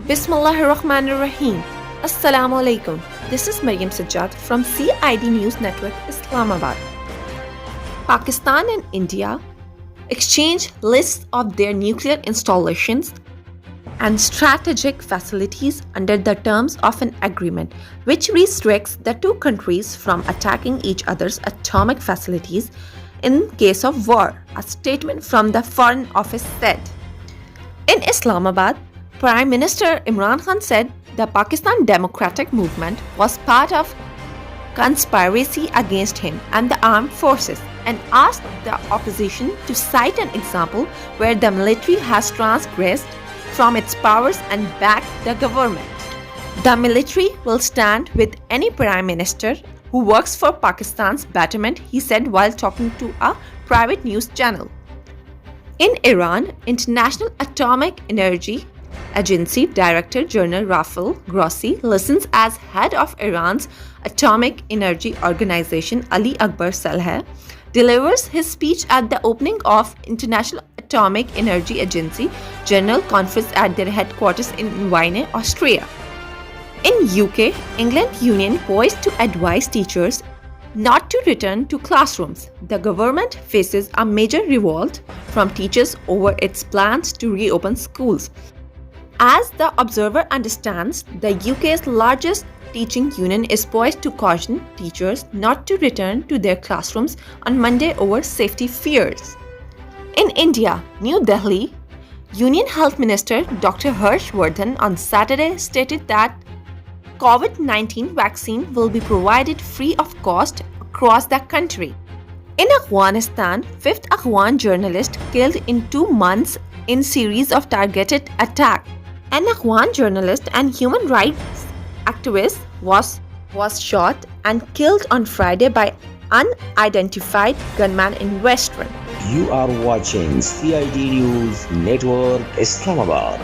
Bismillahirrahmanirrahim. Assalamu alaikum. This is Maryam Sajjad from CID News Network, Islamabad. Pakistan and India exchange lists of their nuclear installations and strategic facilities under the terms of an agreement which restricts the two countries from attacking each other's atomic facilities in case of war, a statement from the Foreign Office said. In Islamabad, Prime Minister Imran Khan said the Pakistan Democratic Movement was part of conspiracy against him and the armed forces and asked the opposition to cite an example where the military has transgressed from its powers and backed the government. The military will stand with any prime minister who works for Pakistan's betterment, he said while talking to a private news channel. In Iran, International Atomic Energy Agency Director General Rafael Grossi listens as head of Iran's Atomic Energy Organization Ali Akbar Saleh delivers his speech at the opening of International Atomic Energy Agency General Conference at their headquarters in Vienna, Austria. In UK, England Union poised to advise teachers not to return to classrooms. The government faces a major revolt from teachers over its plans to reopen schools. As the Observer understands, the UK's largest teaching union is poised to caution teachers not to return to their classrooms on Monday over safety fears. In India, New Delhi, Union Health Minister Dr. Harsh Vardhan on Saturday stated that COVID-19 vaccine will be provided free of cost across the country. In Afghanistan, fifth Afghan journalist killed in 2 months in series of targeted attacks. An Afghan journalist and human rights activist was shot and killed on Friday by unidentified gunman in Western. You are watching CID News Network, Islamabad.